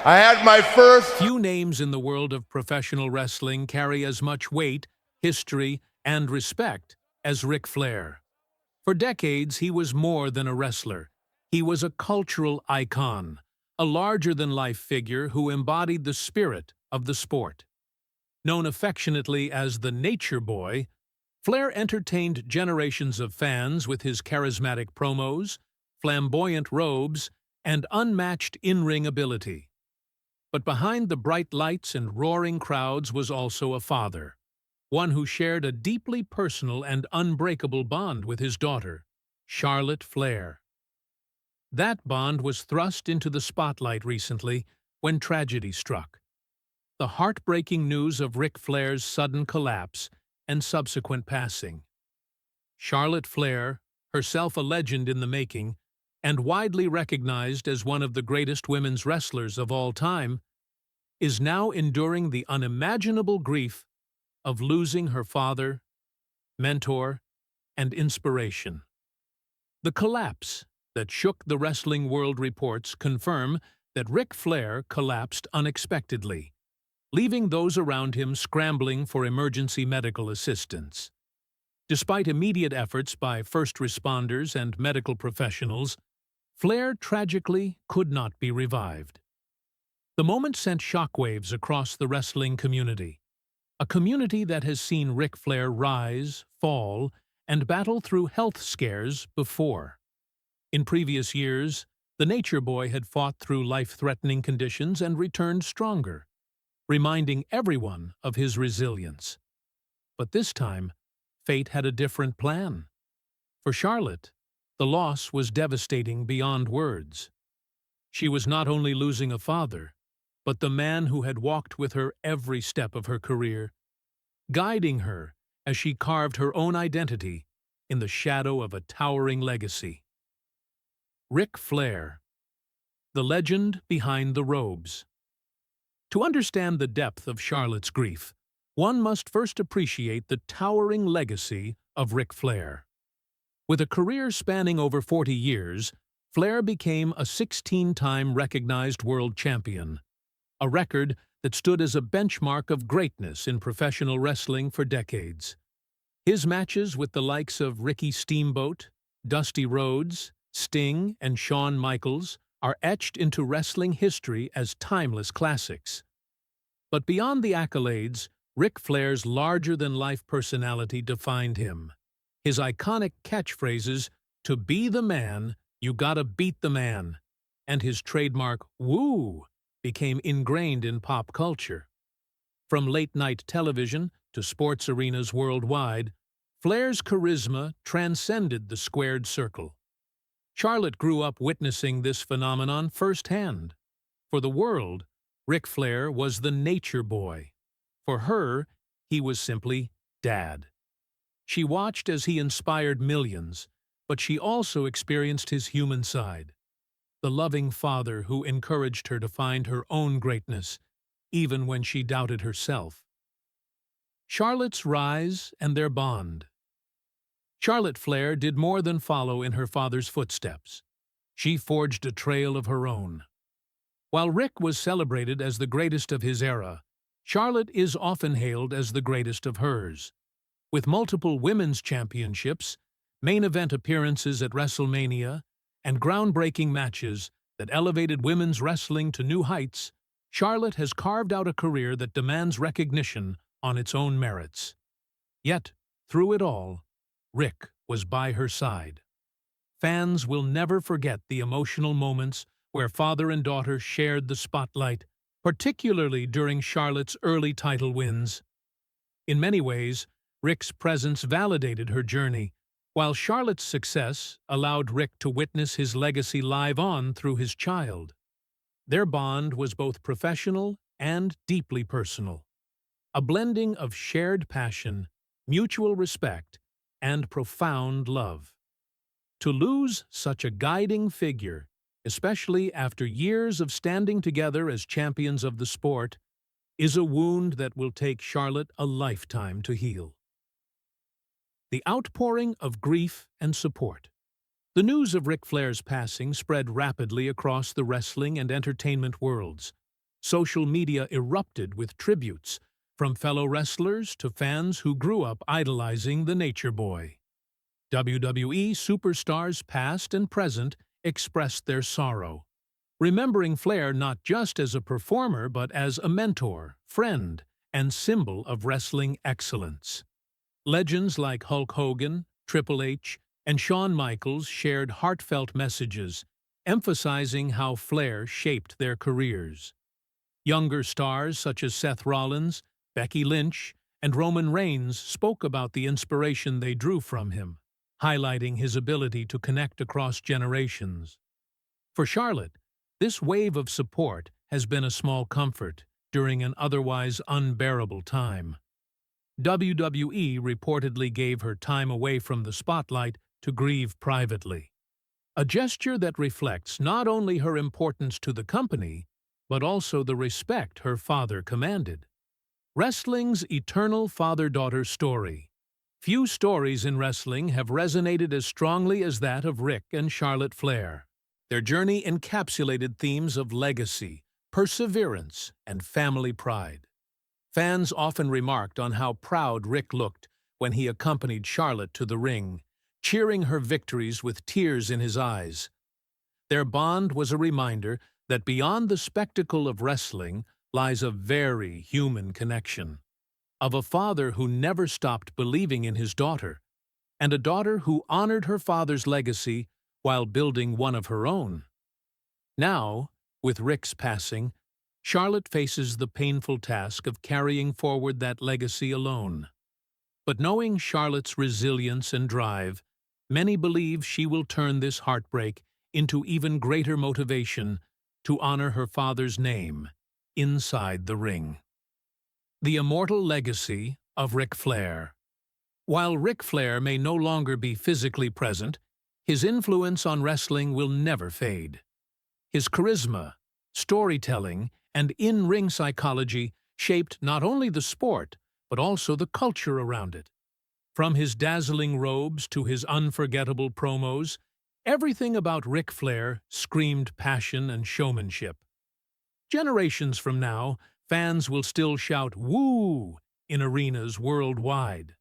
I had my first. Few names in the world of professional wrestling carry as much weight, history, and respect as Ric Flair. For decades, he was more than a wrestler. He was a cultural icon, a larger-than-life figure who embodied the spirit of the sport. Known affectionately as the Nature Boy, Flair entertained generations of fans with his charismatic promos, flamboyant robes, and unmatched in-ring ability. But behind the bright lights and roaring crowds was also a father, one who shared a deeply personal and unbreakable bond with his daughter, Charlotte Flair. That bond was thrust into the spotlight recently when tragedy struck. The heartbreaking news of Ric Flair's sudden collapse and subsequent passing. Charlotte Flair, herself a legend in the making, and widely recognized as one of the greatest women's wrestlers of all time, is now enduring the unimaginable grief of losing her father, mentor, and inspiration. The collapse that shook the wrestling world reports confirm that Ric Flair collapsed unexpectedly, leaving those around him scrambling for emergency medical assistance. Despite immediate efforts by first responders and medical professionals, Flair tragically could not be revived. The moment sent shockwaves across the wrestling community, a community that has seen Ric Flair rise, fall, and battle through health scares before. In previous years, the Nature Boy had fought through life-threatening conditions and returned stronger, reminding everyone of his resilience. But this time, fate had a different plan. For Charlotte, the loss was devastating beyond words. She was not only losing a father, but the man who had walked with her every step of her career, guiding her as she carved her own identity in the shadow of a towering legacy. Ric Flair, the legend behind the robes. To understand the depth of Charlotte's grief, one must first appreciate the towering legacy of Ric Flair. With a career spanning over 40 years, Flair became a 16-time recognized world champion, a record that stood as a benchmark of greatness in professional wrestling for decades. His matches with the likes of Ricky Steamboat, Dusty Rhodes, Sting, and Shawn Michaels are etched into wrestling history as timeless classics. But beyond the accolades, Ric Flair's larger-than-life personality defined him. His iconic catchphrases, "To be the man, you gotta beat the man," and his trademark "woo" became ingrained in pop culture. From late-night television to sports arenas worldwide, Flair's charisma transcended the squared circle. Charlotte grew up witnessing this phenomenon firsthand. For the world, Ric Flair was the Nature Boy. For her, he was simply Dad. She watched as he inspired millions, but she also experienced his human side. The loving father who encouraged her to find her own greatness, even when she doubted herself. Charlotte's rise and their bond. Charlotte Flair did more than follow in her father's footsteps. She forged a trail of her own. While Ric was celebrated as the greatest of his era, Charlotte is often hailed as the greatest of hers. With multiple women's championships, main event appearances at WrestleMania, and groundbreaking matches that elevated women's wrestling to new heights, Charlotte has carved out a career that demands recognition on its own merits. Yet, through it all, Ric was by her side. Fans will never forget the emotional moments where father and daughter shared the spotlight, particularly during Charlotte's early title wins. In many ways, Ric's presence validated her journey, while Charlotte's success allowed Ric to witness his legacy live on through his child. Their bond was both professional and deeply personal, a blending of shared passion, mutual respect, and profound love. To lose such a guiding figure, especially after years of standing together as champions of the sport, is a wound that will take Charlotte a lifetime to heal. The outpouring of grief and support. The news of Ric Flair's passing spread rapidly across the wrestling and entertainment worlds. Social media erupted with tributes, from fellow wrestlers to fans who grew up idolizing the Nature Boy. WWE superstars past and present expressed their sorrow, remembering Flair not just as a performer but as a mentor, friend, and symbol of wrestling excellence. Legends like Hulk Hogan, Triple H, and Shawn Michaels shared heartfelt messages, emphasizing how Flair shaped their careers. Younger stars such as Seth Rollins, Becky Lynch, and Roman Reigns spoke about the inspiration they drew from him, highlighting his ability to connect across generations. For Charlotte, this wave of support has been a small comfort during an otherwise unbearable time. WWE reportedly gave her time away from the spotlight to grieve privately, a gesture that reflects not only her importance to the company, but also the respect her father commanded. Wrestling's eternal father-daughter story. Few stories in wrestling have resonated as strongly as that of Ric and Charlotte Flair. Their journey encapsulated themes of legacy, perseverance, and family pride. Fans often remarked on how proud Ric looked when he accompanied Charlotte to the ring, cheering her victories with tears in his eyes. Their bond was a reminder that beyond the spectacle of wrestling lies a very human connection, of a father who never stopped believing in his daughter, and a daughter who honored her father's legacy while building one of her own. Now, with Ric's passing, Charlotte faces the painful task of carrying forward that legacy alone. But knowing Charlotte's resilience and drive, many believe she will turn this heartbreak into even greater motivation to honor her father's name inside the ring. The immortal legacy of Ric Flair. While Ric Flair may no longer be physically present, his influence on wrestling will never fade. His charisma, storytelling, and in-ring psychology shaped not only the sport, but also the culture around it. From his dazzling robes to his unforgettable promos, everything about Ric Flair screamed passion and showmanship. Generations from now, fans will still shout "Woo!" in arenas worldwide.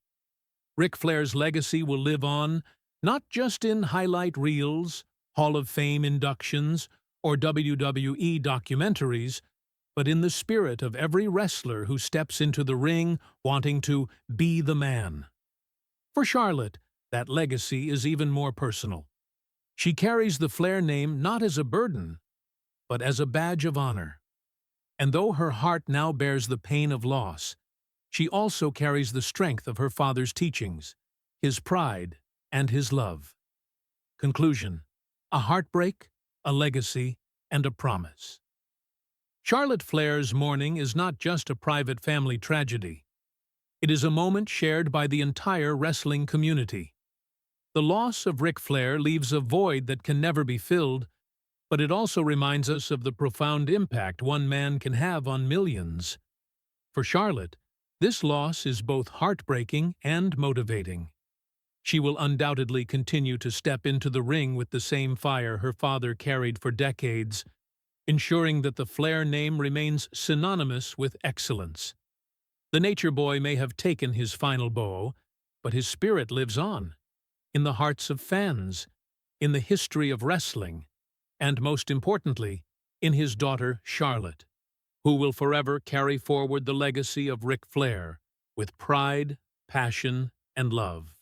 Ric Flair's legacy will live on, not just in highlight reels, Hall of Fame inductions, or WWE documentaries, but in the spirit of every wrestler who steps into the ring wanting to be the man. For Charlotte, that legacy is even more personal. She carries the Flair name not as a burden, but as a badge of honor. And though her heart now bears the pain of loss, she also carries the strength of her father's teachings, his pride, and his love. Conclusion: a heartbreak, a legacy, and a promise. Charlotte Flair's mourning is not just a private family tragedy. It is a moment shared by the entire wrestling community. The loss of Ric Flair leaves a void that can never be filled, but it also reminds us of the profound impact one man can have on millions. For Charlotte, this loss is both heartbreaking and motivating. She will undoubtedly continue to step into the ring with the same fire her father carried for decades, ensuring that the Flair name remains synonymous with excellence. The Nature Boy may have taken his final bow, but his spirit lives on, in the hearts of fans, in the history of wrestling, and most importantly, in his daughter Charlotte, who will forever carry forward the legacy of Ric Flair with pride, passion, and love.